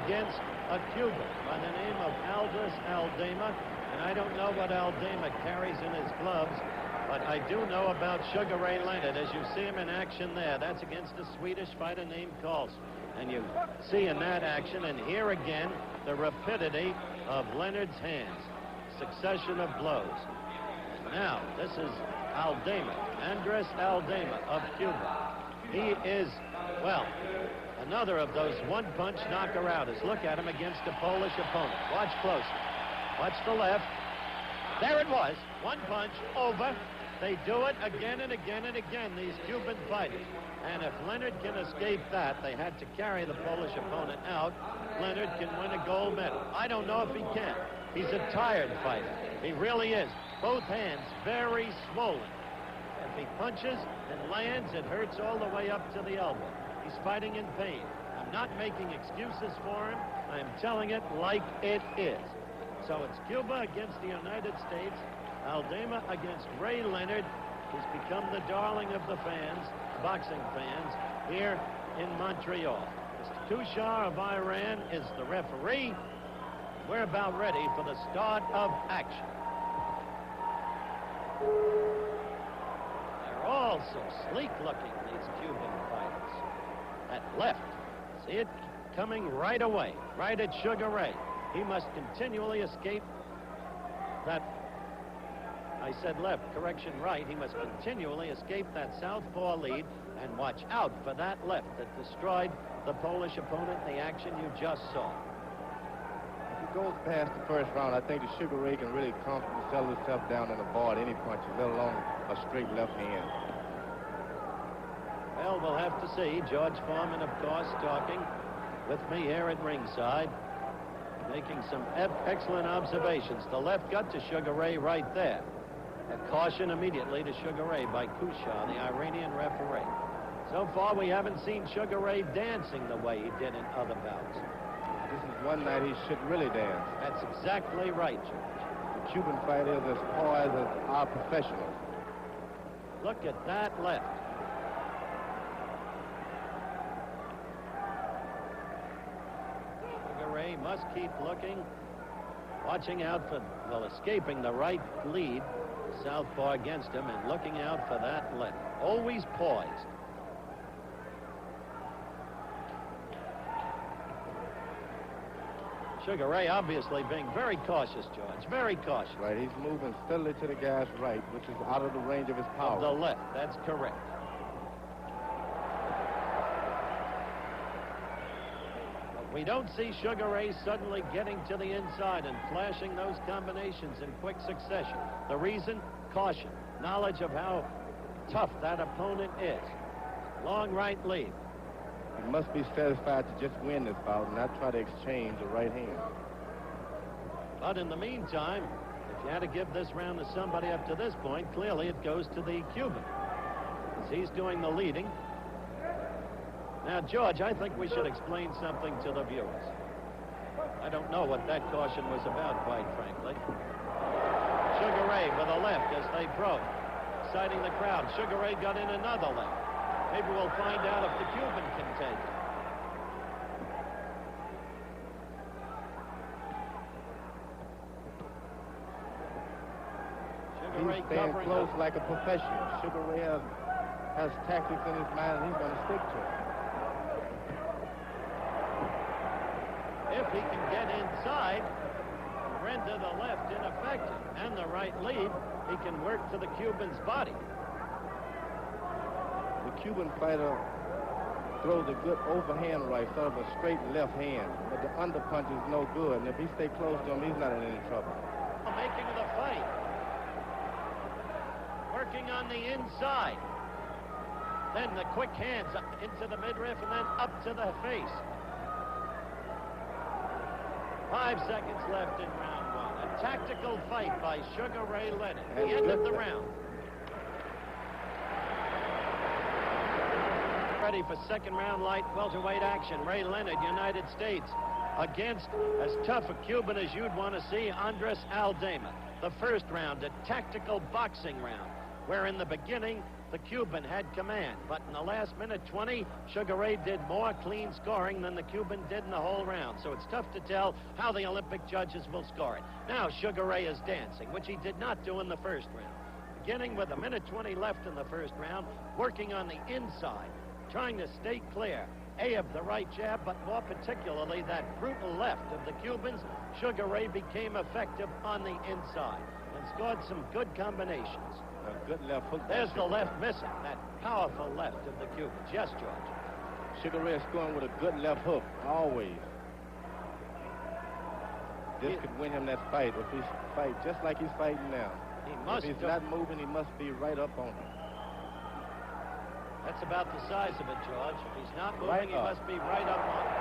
against a Cuban by the name of Andres Aldama. And I don't know what Aldama carries in his gloves, but I do know about Sugar Ray Leonard. As you see him in action there, that's against a Swedish fighter named Carlson. And you see in that action, and here again, the rapidity of Leonard's hands. Succession of blows. Now, this is Aldama, Andres Aldama of Cuba. He is, well, another of those one-punch knocker-outers. Look at him against a Polish opponent. Watch closely. Watch the left. There it was. One punch, over. They do it again and again and again, these Cuban fighters. And if Leonard can escape that, they had to carry the Polish opponent out, Leonard can win a gold medal. I don't know if he can. He's a tired fighter. He really is. Both hands very swollen. If he punches and lands, it hurts all the way up to the elbow. He's fighting in pain. I'm not making excuses for him. I'm telling it like it is. So it's Cuba against the United States, Aldama against Ray Leonard, who's become the darling of the fans, boxing fans, here in Montreal. Mr. Tushar of Iran is the referee. We're about ready for the start of action. They're all so sleek looking, these Cuban fighters. That left, see it coming right away, right at Sugar Ray. He must continually escape that, I said left, correction right. He must continually escape that southpaw lead and watch out for that left that destroyed the Polish opponent in the action you just saw. If he goes past the first round, I think the Sugar Ray can really comfortably settle himself down and avoid any punches, let alone a straight left hand. Well, we'll have to see. George Foreman, of course, talking with me here at ringside, making some excellent observations. The left got to Sugar Ray right there. A caution immediately to Sugar Ray by Kushar, the Iranian referee. So far, we haven't seen Sugar Ray dancing the way he did in other bouts. This is one night he should really dance. That's exactly right, George. The Cuban fighters as poised as our professionals. Look at that left. Sugar Ray must keep looking, watching out for, well, escaping the right lead, southpaw against him, and looking out for that left. Always poised. Sugar Ray obviously being very cautious, George, very cautious. Right, he's moving steadily to the guy's right, which is out of the range of his power. Of the left, that's correct. But we don't see Sugar Ray suddenly getting to the inside and flashing those combinations in quick succession. The reason? Caution. Knowledge of how tough that opponent is. Long right lead. He must be satisfied to just win this bout and not try to exchange the right hand. But in the meantime, if you had to give this round to somebody up to this point, clearly it goes to the Cuban, as he's doing the leading. Now, George, I think we should explain something to the viewers. I don't know what that caution was about, quite frankly. Sugar Ray with a left as they broke, exciting the crowd. Sugar Ray got in another left. Maybe we'll find out if the Cuban can take it. Sugar Ray staying close like a professional. Sugar Ray has tactics in his mind, and he's going to stick to it. If he can get inside, render the left ineffective, and the right lead, he can work to the Cuban's body. The Cuban fighter throws a good overhand right, sort of a straight left hand, but the underpunch is no good, and if he stays close to him, he's not in any trouble. Making the fight. Working on the inside. Then the quick hands up into the midriff and then up to the face. 5 seconds left in round one. A tactical fight by Sugar Ray Leonard. The end of the round. Ready for second round light welterweight action. Ray Leonard, United States, against as tough a Cuban as you'd want to see, Andres Aldama. The first round, a tactical boxing round. where in the beginning, the Cuban had command. But in the last minute 20, Sugar Ray did more clean scoring than the Cuban did in the whole round. So it's tough to tell how the Olympic judges will score it. Now Sugar Ray is dancing, which he did not do in the first round. Beginning with a minute 20 left in the first round, working on the inside, trying to stay clear. Of the right jab, but more particularly that brutal left of the Cubans, Sugar Ray became effective on the inside and scored some good combinations. A good left hook. There's the left missing, that powerful left of the Cubans. Yes, George. Sugar Ray is scoring with a good left hook, always. This could win him that fight if he fight just like he's fighting now. If he's not moving, he must be right up on him. That's about the size of it, George. If he's not moving, he must be right up on it.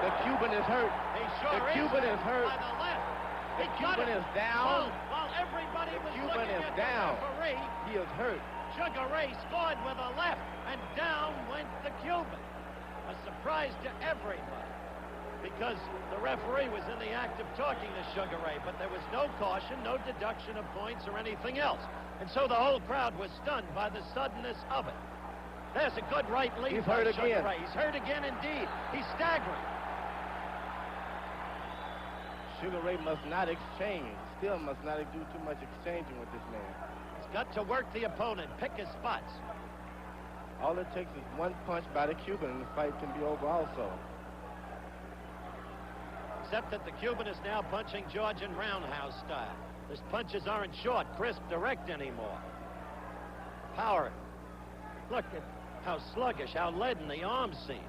The Cuban is hurt. He sure the Cuban is hurt. By the left. The Cuban is down. While everybody was Cuban looking is at down. the referee, he is hurt. Sugar Ray scored with a left, and down went the Cuban. A surprise to everybody, because the referee was in the act of talking to Sugar Ray, but there was no caution, no deduction of points or anything else. And so the whole crowd was stunned by the suddenness of it. There's a good right lead. He's hurt again. Ray. He's hurt again indeed. He's staggering. Sugar Ray must not exchange. Still must not do too much exchanging with this man. He's got to work the opponent, pick his spots. All it takes is one punch by the Cuban and the fight can be over also. Except that the Cuban is now punching Georgian roundhouse style. His punches aren't short, crisp, direct anymore. Power. Look at how sluggish, how leaden the arms seem.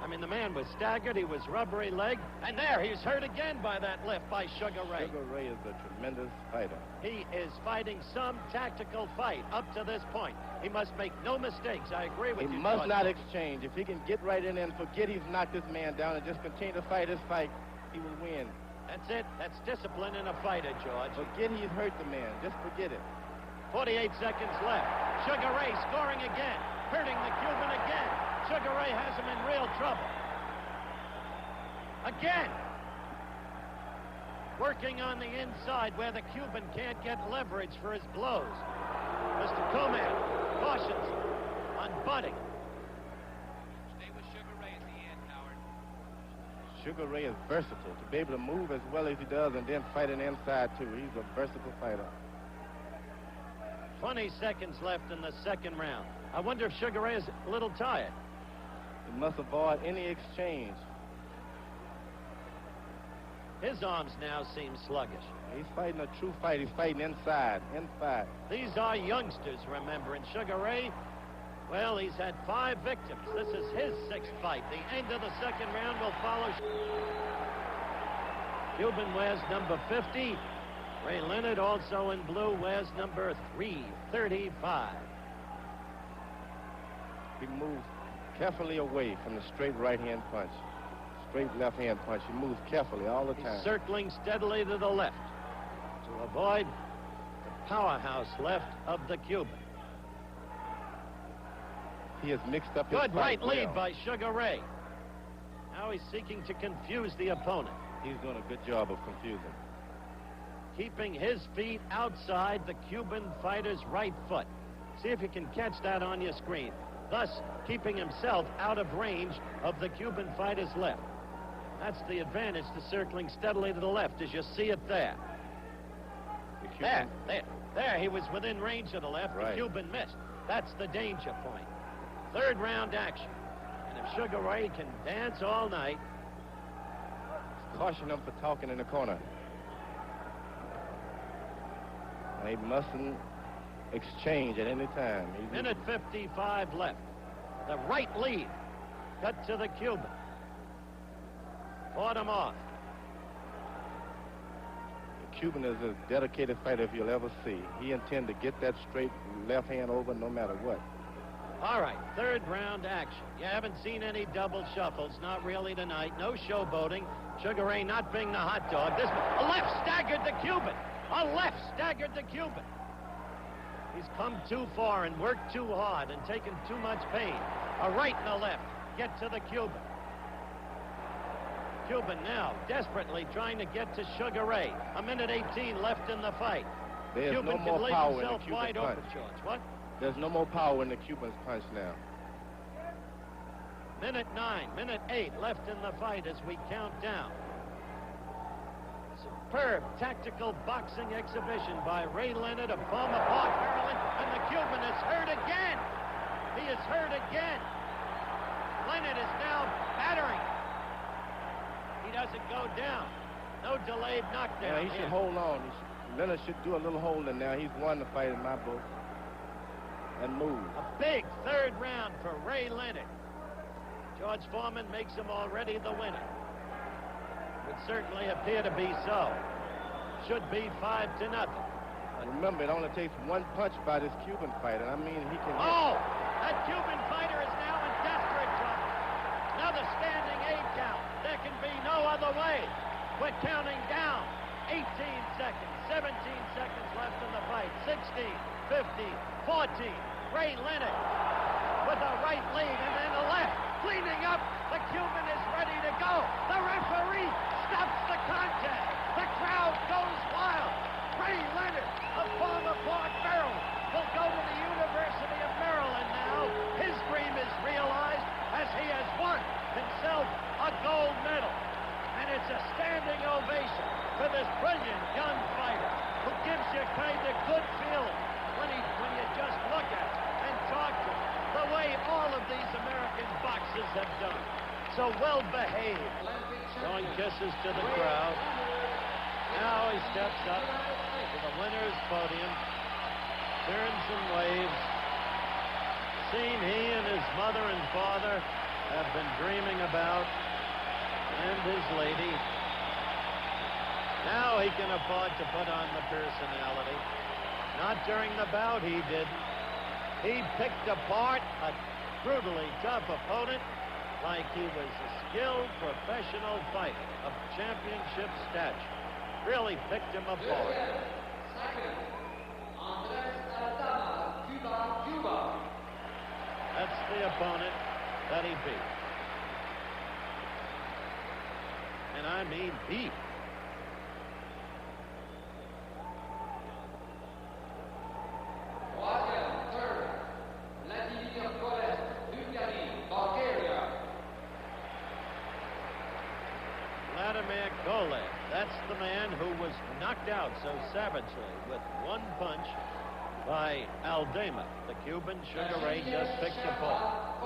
I mean, the man was staggered, he was rubbery legged, and there, he's hurt again by that lift by Sugar Ray. Sugar Ray is a tremendous fighter. He is fighting some tactical fight up to this point. He must make no mistakes. I agree with you. He must not exchange. If he can get right in there and forget he's knocked this man down and just continue to fight his fight, he will win. That's it. That's discipline in a fighter, George. Forget he's hurt the man. Just forget it. 48 seconds left. Sugar Ray scoring again, hurting the Cuban again. Sugar Ray has him in real trouble. Again. Working on the inside where the Cuban can't get leverage for his blows. Mr. Coman cautions on butting. Stay with Sugar Ray at the end, Howard. Sugar Ray is versatile to be able to move as well as he does and then fight an inside too. He's a versatile fighter. 20 seconds left in the second round. I wonder if Sugar Ray is a little tired. He must avoid any exchange. His arms now seem sluggish. He's fighting a true fight. He's fighting inside. These are youngsters, remember, and Sugar Ray, well, he's had 5 victims. This is his 6th fight. The end of the second round will follow. Cuban wears number 50. Ray Leonard, also in blue, wears number 335. He moves carefully away from the straight right-hand punch. Straight left-hand punch. He moves carefully all the time. He's circling steadily to the left to avoid the powerhouse left of the Cuban. He has mixed up his good right lead well. by Sugar Ray. Now he's seeking to confuse the opponent. He's doing a good job of confusing. Keeping his feet outside the Cuban fighter's right foot. See if you can catch that on your screen. Thus, keeping himself out of range of the Cuban fighter's left. That's the advantage to circling steadily to the left, as you see it there. There, he was within range of the left. Right. The Cuban missed. That's the danger point. Third round action. And if Sugar Ray can dance all night... Caution him for talking in the corner. He mustn't exchange at any time. Minute 55 left. The right lead cut to the Cuban. Fought him off. The Cuban is a dedicated fighter if you'll ever see. He intends to get that straight left hand over no matter what. All right, third round action. You haven't seen any double shuffles, not really tonight. No showboating. Sugar Ray not being the hot dog. A left staggered the Cuban. A left staggered the Cuban. He's come too far and worked too hard and taken too much pain. A right and a left get to the Cuban. Cuban now desperately trying to get to Sugar Ray. A minute 18 left in the fight. There's Cuban no more can leave power in the himself Cuban wide punch. open, George. What? There's no more power in the Cuban's punch now. Minute 9, minute 8 left in the fight as we count down. Superb tactical boxing exhibition by Ray Leonard of Palmer Park, Maryland, and the Cuban is hurt again. He is hurt again. Leonard is now battering. He doesn't go down. No delayed knockdown. Yeah, he should hold on. Leonard should do a little holding now. He's won the fight in my book. And move. A big third round for Ray Leonard. George Foreman makes him already the winner. Would certainly appear to be so. Should be 5-0. Remember, it only takes one punch by this Cuban fighter. I mean, he can... Oh! That Cuban fighter is now in desperate trouble. Another standing 8 count. There can be no other way. We're counting down. 18 seconds, 17 seconds left in the fight. 16, 15, 14. Ray Leonard with a right lead and then a left. Cleaning up. The Cuban is ready to go. The referee stops the contest. The crowd goes wild. Ray Leonard of Palmer Park, Maryland, will go to the University of Maryland now. His dream is realized as he has won himself a gold medal. And it's a standing ovation for this brilliant young fighter who gives you kind of good feeling when you just look at him and talk to him, the way all of these American boxers have done. So well behaved. Throwing kisses to the crowd. Now he steps up to the winner's podium, turns and waves. Scene he and his mother and father have been dreaming about, and his lady. Now he can afford to put on the personality. Not during the bout, he didn't. He picked apart a brutally tough opponent like he was a skilled professional fighter of championship stature. Really picked him apart. That's the opponent that he beat. And I mean beat. That's the man who was knocked out so savagely with one punch by Aldama. The Cuban Sugar Ray just picked apart.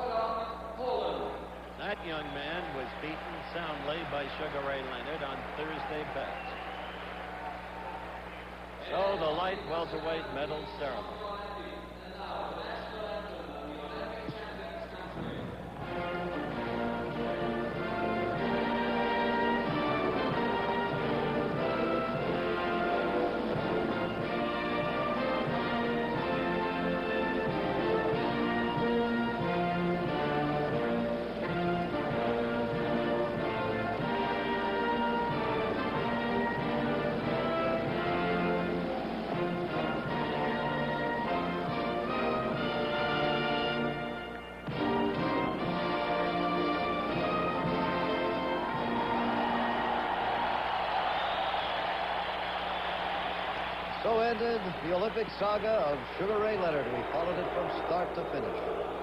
That young man was beaten soundly by Sugar Ray Leonard on Thursday bouts. So the light welterweight medal ceremony. So ended the Olympic saga of Sugar Ray Leonard. We followed it from start to finish.